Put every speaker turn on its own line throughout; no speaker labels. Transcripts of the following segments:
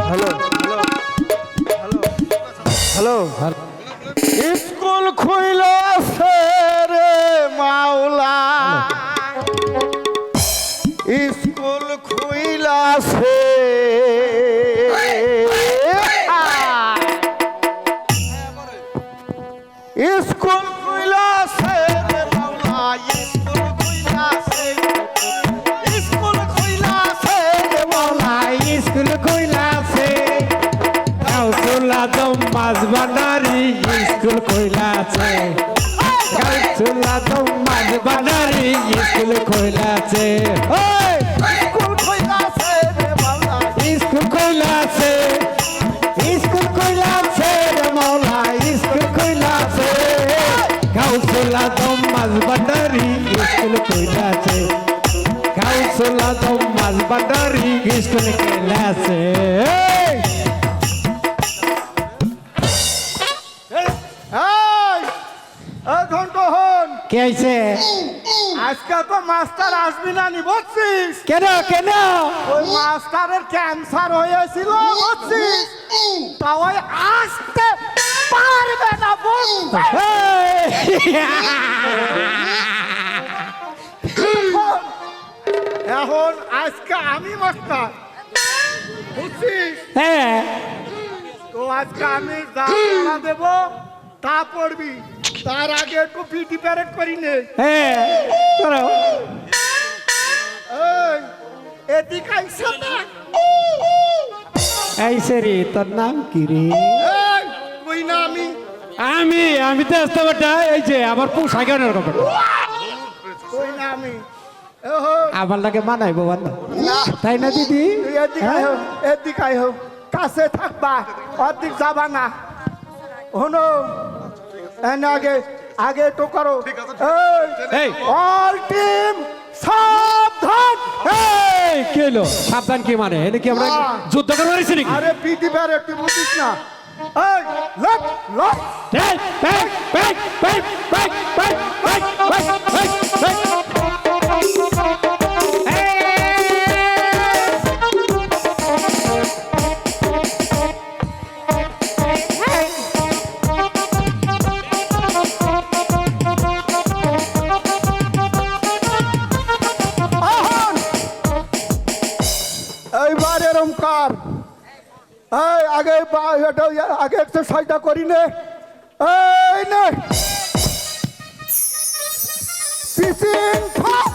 Hello hello hello school খুইলাছে রে মাওলা school খুইলাছে school খুইলাছে রে মাওলা স্কুল খুইলাছে স্কুল খুইলাছে রে মাওলা
স্কুল কইলাছে কাউসুলা দম মাছ বানারি স্কুল কইলাছে কাউসুলা দম মাছ বানারি স্কুল কইলাছে
স্কুল খুইলাছে রে মাওলা
স্কুল কইলাছে স্কুল কইলাছে রে মাওলা স্কুল কইলাছে কাউসুলা দম মাছ বানারি স্কুল কইলাছে কাউসুলা দম মাছ বানারি স্কুল কইলাছে
ঘন্ট হন
কে আইছে
আজকে তো মাস্টার আসবি না নি বুঝছিস
কেন কেন
ওই মাস্টারের ক্যান্সার হয়েছিল বুঝছিস তা ওই আসতে পারবে না বলতে এখন আজকে আমি মাস্টার বুঝছিস
হ্যাঁ
তো আজকে আমি যা পড়া দেব তা পড়বি তার আগে একটু পিটি প্যারেড করি নে
হ্যাঁ করো
এই, এদিকে আইসো না
আইছে রে তোর নাম কি রে
এই, কই না আমি
আমি তো আসতে পারটা এই যে আমার পোশাক এনে রকম
কই না আমি ওহো,
আমার লাগে মানাইবো বান্ধব
না,
তাই না দিদি
তুই এদিকে আয় হোক, এদিকে আয় হোক। কাছে থাকবা অর্ধেক যাবা না হনো এনে আগে আগে তো করো
এই
অল টিম সাবধান
এই কেলো সাবধান কি মানে এনে কি আমরা যুদ্ধ করে মারিছি নাকি
আরে পিটি প্যারেড তুই বুঝিস না এই লট লট
এই এই এই এই এই এই
এইবার এরম কর এই আগে আগে এক্সারসাইজটা করি নে এই নে পিচিং থাক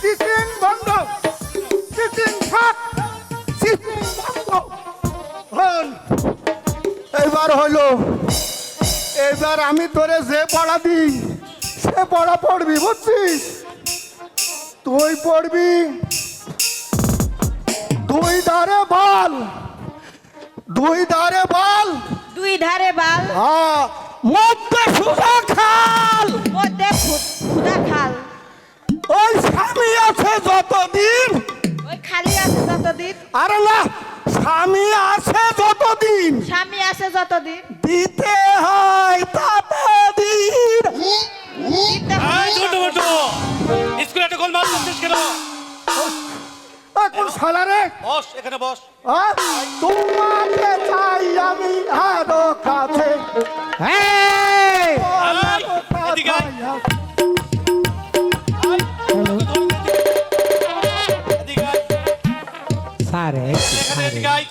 পিচিং বন্ধ পিচিং থাক পিচিং বন্ধ হন এইবার হইলো এইবার আমি তোরে যে পড়া দিই সে পড়া পড়বি বুঝছিস তুই পড়বি দুই ধারে বল দুই ধারে বল
দুই ধারে বাল
হ্যাঁ মধ্যে সুধা খাল
মধ্যে খুদা খাল
ওই স্বামী আছে যতদিন
ওই খালি আছে যতদিন
আরে না স্বামী আছে যতদিন
স্বামী আছে যতদিন
দিতে হয় ততদিন
দিতে হয়
স্কুলে একটা গোলমাল করছিস কেন?
ওই কোন শালা রে
বস এখানে বস।
হ্যাঁ? তোমাকে চাই আমি আরো কাছে
এই
এদিকে আয়। এদিকে আয়,
স্যার আইছে
এখানে এদিকে আয়।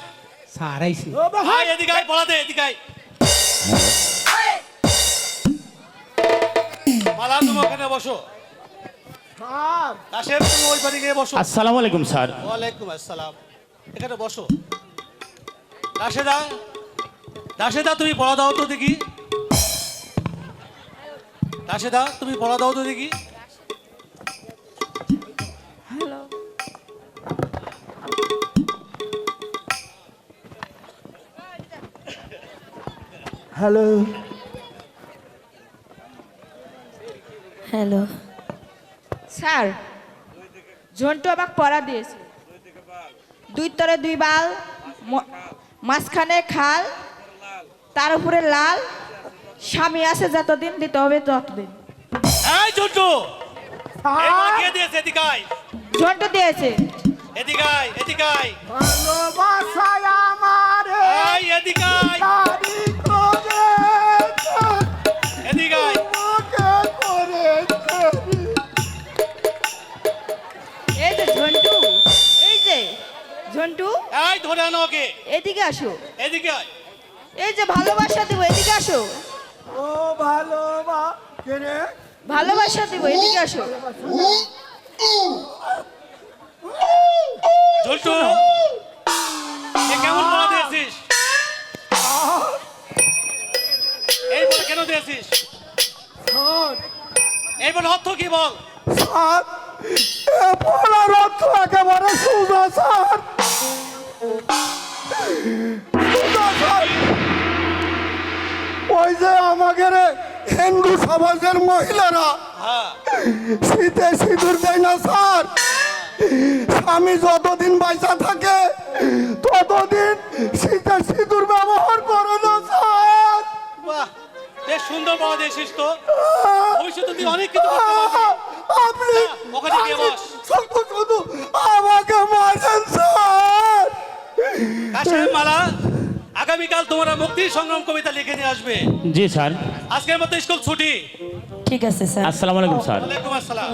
স্যার আইছে
আয়, এদিকে আয়, পড়া দে, এদিকে আয়। মালা, তুমি ওখানে বসো।
স্যার
কাশেম, তুমি ওই বাড়ি গিয়ে বসো।
আসসালামু আলাইকুম স্যার।
ওয়ালাইকুম আসসালাম। এখানে বসো। রাশেদা, রাশেদা তুমি পড়া দাও তো দেখি। রাশেদা তুমি পড়া দাও তো দেখি।
Hello
hello
hello sir Jontu আমাকে পড়া দিয়েছে দুই তরে দুই বাল মাঝখানে খাল তার উপরে লাল স্বামী আছে যতদিন দিতে হবে ততদিন
এই জন্টু, এই মা কে দিয়েছে? এদিকে আয়।
জন্টু দিয়েছে
এদিকে আয়, এদিকে আয়।
ভালোবাসায় আমারে
আয়, এদিকে আয়,
জারি করেছে,
এদিকে আয়।
তোমাকে করেছে।
এই যে ঝন্টু, এই যে ঝন্টু,
এই ধরে আনো ওকে।
এদিকে আসো।
এদিকে আয়।
এই যে ভালোবাসা দিব, এদিকে আসো।
ও ভালোবাসা রে,
ভালোবাসা দিব, এদিকে আসো।
ঝন্টু, এ কেমন পড়া দিয়েছিস? এই বলে কেন দিয়েছিস?
স্যার
এই বলে অর্থ কি বল?
স্যার এ পড়ার অর্থ একেবারে সোজা স্যার, সোজা স্যার। ওই যে আমাদের হিন্দু সমাজের মহিলারা
হ্যাঁ,
শীতে সিঁদুর দেয় না স্যার, স্বামী যতদিন বাইচা থাকে ততদিন শীতে সিঁদুর ব্যবহার করে না স্যার।
বাহ, বেশ সুন্দর পড়া দিয়েছিস তো। ভবিষ্যতে তুই অনেক কিছু করতে পারবি।
আপনি
ওখানে গিয়ে বস।
শুধু শুধু আমাকে মারেন স্যার।
কাশেম মালা, আগামীকাল তোমরা মুক্তি সংগ্রাম কবিতা লিখে নিয়ে আসবে।
জি স্যার।
আজকের মতো স্কুল ছুটি।
ঠিক আছে স্যার।
আসসালামু আলাইকুম স্যার।
ওয়ালাইকুম আসসালাম।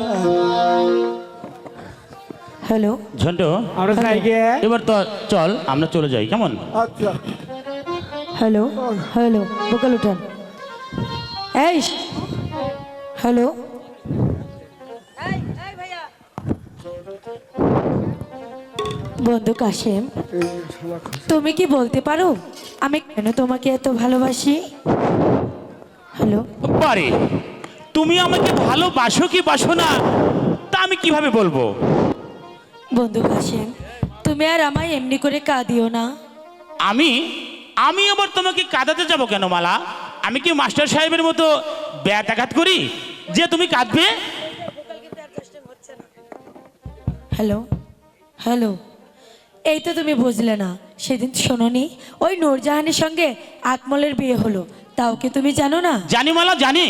হ্যালো,
ঝন্টু,
আমরা যাই গিয়ে
এবার তো চল আমরা চলে যাই, কেমন?
আচ্ছা
হ্যালো, হ্যালো, বোকাল উঠান। এই হ্যালো, বন্ধু কাশেম, তুমি কি বলতে পারো আমি কেন তোমাকে এত ভালোবাসি? হ্যালো,
পারে, তুমি আমাকে ভালোবাসো কি বাসো না তা আমি কিভাবে বলবো?
বন্ধু কাশেম, তুমি আর আমায় এমনি করে কাঁদিও না।
আমি আমি আবার তোমাকে কাঁদাতে যাব কেন মালা? আমি কি মাস্টার সাহেবের মতো ব্যাটাঘাত করি যে তুমি কাঁদবে?
হ্যালো, হ্যালো, এই তো তুমি বুঝলে না, সেদিন শোনোনি ওই নূরজাহানের সঙ্গে আকমলের বিয়ে হলো, তাও কি তুমি জানো না?
জানি মালা, জানি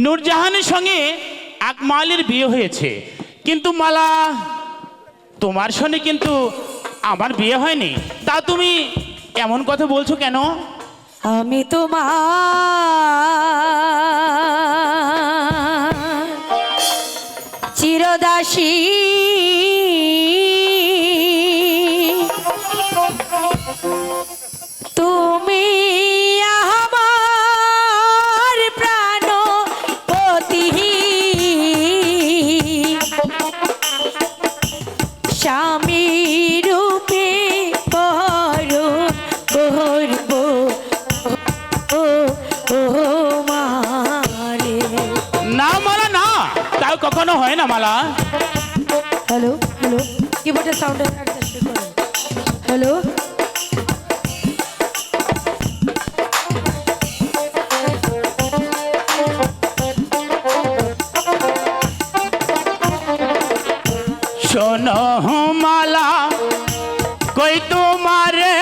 নূরজাহানের সঙ্গে আকমালের বিয়ে হয়েছে, কিন্তু মালা তোমার সঙ্গে কিন্তু আমার বিয়ে হয়নি। তা তুমি এমন কথা বলছো কেন?
আমি তোমার চিরদাসী, তুমি আমার প্রাণপতি, স্বামী রূপে পর করব ও ও মারে।
না মালা, না, তাও কখনো হয় না মালা।
হ্যালো, হ্যালো, কিবোর্ডের সাউন্ড অ্যাডজাস্ট করুন। হ্যালো,
শোনো মালা, কই তোমারে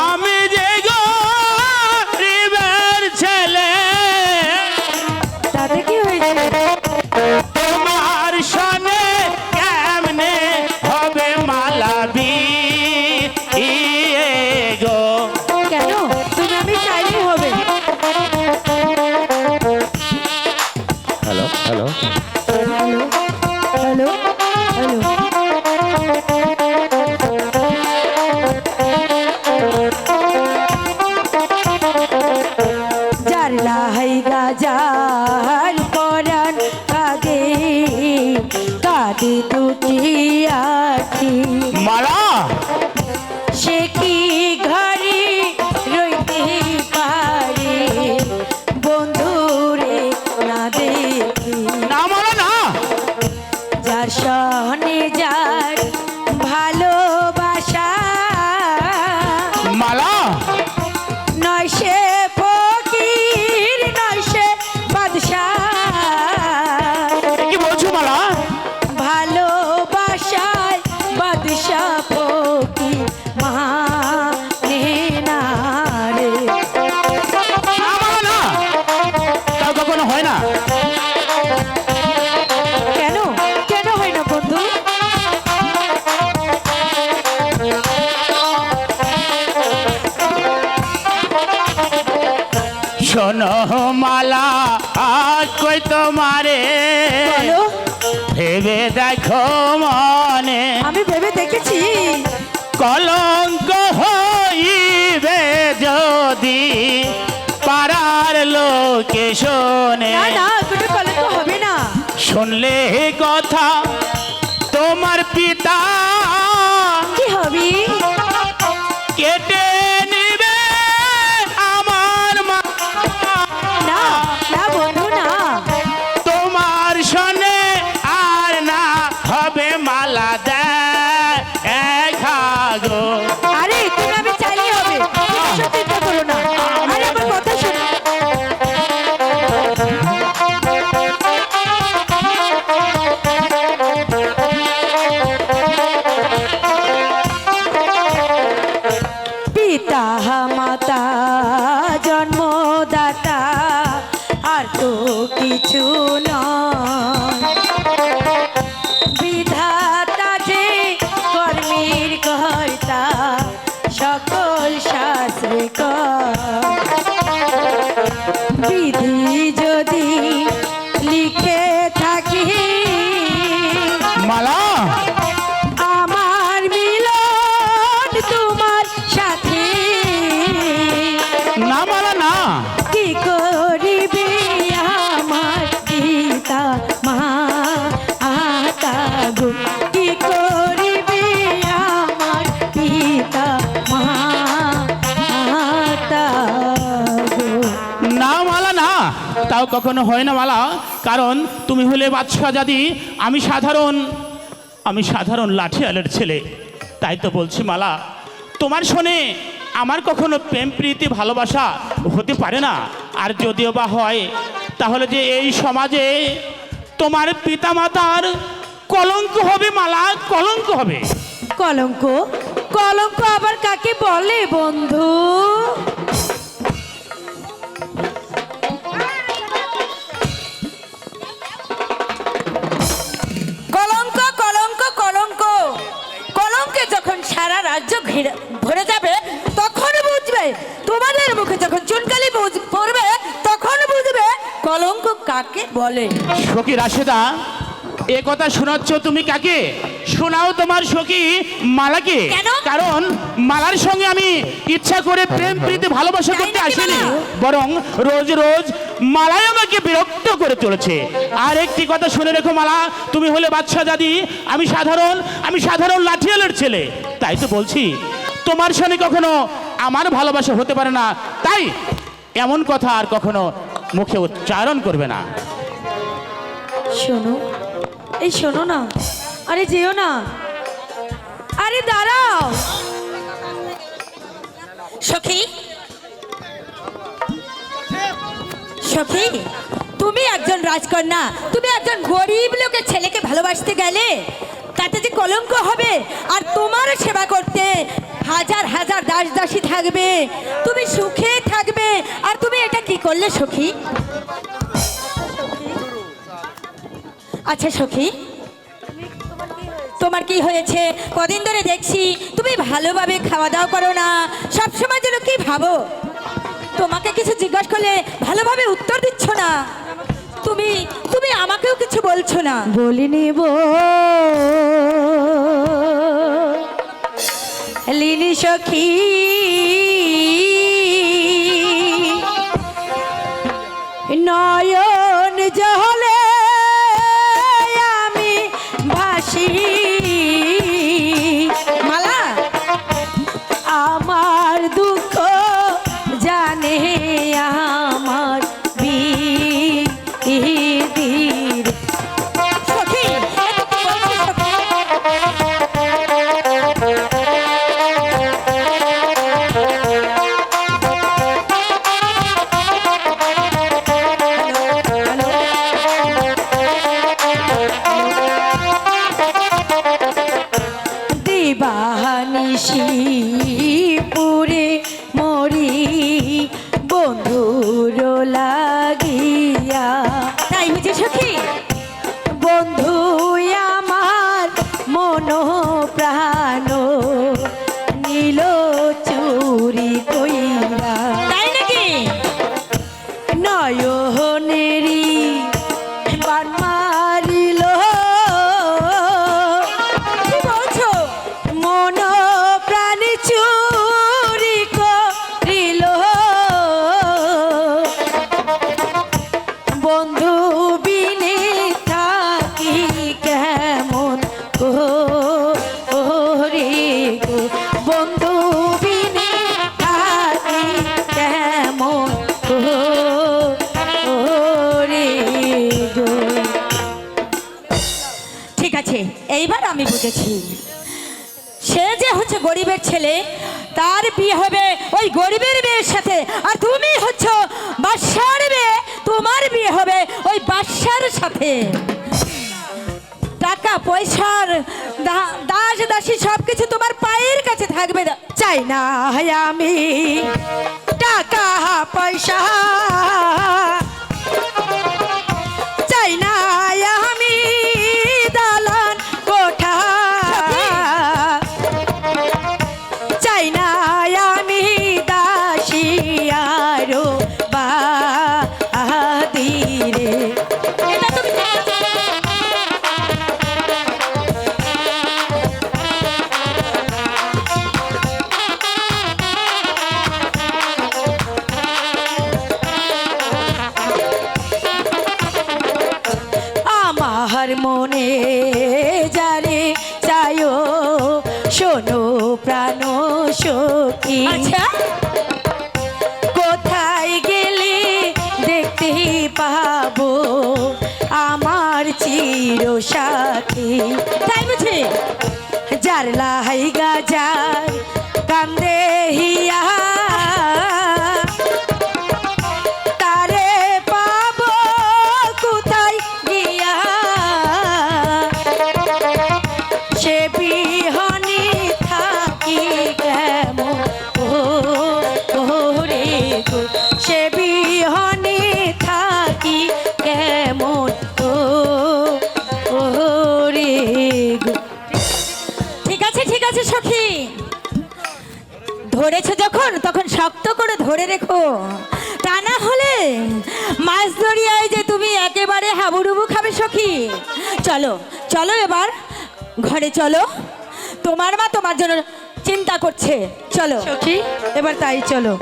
আমি যে গরিবের ছেলে,
তাতে কি হয়েছে?
তোমার সনে কেমনে হবে মালা বিয়ে গো?
কেন? তুমি আমি চাইলেই হবে।
Hello, hello,
hello, hello, hello, যার লাই গাজার পরাণ কাঁদে, কাঁদে দুটি আখি,
মালা,
সে কি ঘরে রইতে পারে বন্ধুরে না দেখি?
না মালা, না,
যার সনে যার ভালোবাসা,
মালা,
নয় সে ফকির, নয় সে বাদশাহ,
কি বলছো মালা?
ভালোবাসায় বাদশাহ
হয় তোমারে
বলো,
ভেবে দেখো মনে
আমি ভেবে দেখেছি।
কলঙ্ক হইবে যদি পাড়ার লোকে শোনে।
না না, কোনো কলঙ্ক হবে না।
শুনলে কথা তোমার পিতা
কি হবে?
কেটে নিবে আমার মা।
না না বন্ধু, না।
তোমার শোনে আর না হবে মালা দেখাগো।
আরে তুমি আমি চাইলে হবে, তুমি এসব চিন্তা করো না। আরে আমার কথা শোনো। পিতা মাতা জন্মদাতা আর তো কিছু নয়। বিধাতা যে কর্মীর কর্তা সকল শাস্ত্রে বিধি যদি লিখে থাকি
মালা
আমার মিলন তোমার সাথে
না, মালা না।
কি করিবে আমার পিতা মাতা গো, কি করিবে আমার পিতা মাতা গো।
না মালা না, তাও কখনো হয় না মালা। কারণ তুমি হলে বাদশাহ জাদি, আমি সাধারণ লাঠিয়ালের ছেলে। তাই তো বলছি মালা, তোমার শোনে আমার কখনো প্রেম প্রীতি ভালোবাসা হতে পারে না। আর যদিও বা হয়, তাহলে যে এই সমাজে তোমার পিতামাতার কলঙ্ক হবে মালা, কলঙ্ক হবে।
কলঙ্ক? কলঙ্ক আবার কাকে বলে বন্ধু? কলঙ্ক কলঙ্ক কলঙ্ক, কলঙ্কে যখন সারা রাজ্য ভরে যাবে তখন বুঝবে। তোমাদের মুখে যখন চুনকালি পড়বে তখন বুঝবে কলঙ্ক কাকে বলে।
সখী রাশেদা, এ কথা শোনাচ্ছ তুমি কাকে? শোনাও তোমার সখী মালাকে।
কেন?
কারণ মালার সঙ্গে আমি ইচ্ছা করে প্রেম প্রীতি ভালোবাসা
তাই
করতে
নাকি
আসিনি,
মালা?
বরং রোজ রোজ মালাই আমাকে বিরক্ত করে চলেছে। আর একটি কথা শুনে রেখো মালা, তুমি হলে বাদশাহ জাদি, আমি সাধারণ লাঠিয়ালের ছেলে। তাই তো বলছি, তোমার সঙ্গে কখনো আমার ভালোবাসা হতে পারে না। তাই এমন কথা আর কখনো মুখে উচ্চারণ করবে না।
শোনো, এই শোনো না, আরে যেও না, আরে দাঁড়াও। সখী, সখী, তুমি একজন রাজকন্যা, তুমি একজন গরিব লোকের ছেলেকে ভালোবাসতে গেলে তাতে যে কলঙ্ক হবে। আর তোমার সেবা করতে হাজার হাজার দাস দাসী থাকবে, তুমি সুখে থাকবে। আর তুমি এটা কি করলে সখী? আচ্ছা সখী, তোমার কি হয়েছে? কদিন ধরে দেখছি তুমি ভালোভাবে খাওয়া দাওয়া করো না, সবসময় যেন কি ভাবো। তোমাকে কিছু জিজ্ঞাসা করলে ভালোভাবে উত্তর দিচ্ছ না। তুমি তুমি আমাকেও কিছু বলছো না। বলিনি লিনি সখী, নয়ন জলে আমি ভাসি। মালা, আমার দুঃখ জানে আমার বীর সখী। দিবানিশি পুরে মরি বন্ধুর লাগিয়া। তাই বুঝি সখী? বন্ধু আমার মন প্রাণ নীল চুরি কইরা। তাই নাকি? নয়নেরি বিনে থাকি কেমন রে গো, বন্ধু বিনে থাকি কেমন রে গো। ঠিক আছে, এইবার আমি বুঝেছি। সে যে হচ্ছে গরিবের ছেলে, তার বিয়ে হবে ওই গরিবের মেয়ের সাথে, আর তুমি হচ্ছ বাদশার মেয়ে, তোমার বিয়ে হবে ওই বাদশার সাথে। টাকা পয়সার দাস দাসী সবকিছু তোমার পায়ের কাছে থাকবে। চাই না আমি টাকা পয়সা, চাই না আমি দালান কোঠা, চাই না আমি দাসী আরো বাদিরে। আমার মনে যারে চায়ো শোনো প্রাণ সখী, আচ্ছা কোথায় গেলে দেখতে পাবো আমার চির সাথী। তাই বুঝি যার লাই গাজার কান্দে হিয়া, তারে পাবো কোথায় গিয়া, সে বিহনে থাকি কেমন রে গো, সে বিহনে থাকি কেমন রে গো। ঠিক আছে ঠিক আছে সখী, ধরেছো যখন তখন শক্ত করে ধরে রেখো, তা না হলে মাছ দরিয়ায় যে তুমি একেবারে হাবুডুবু খাবে সখী। চলো চলো এবার ঘরে চলো, তোমার মা তোমার জন্য চিন্তা করছে। চলো সখী, এবার তাই চলো।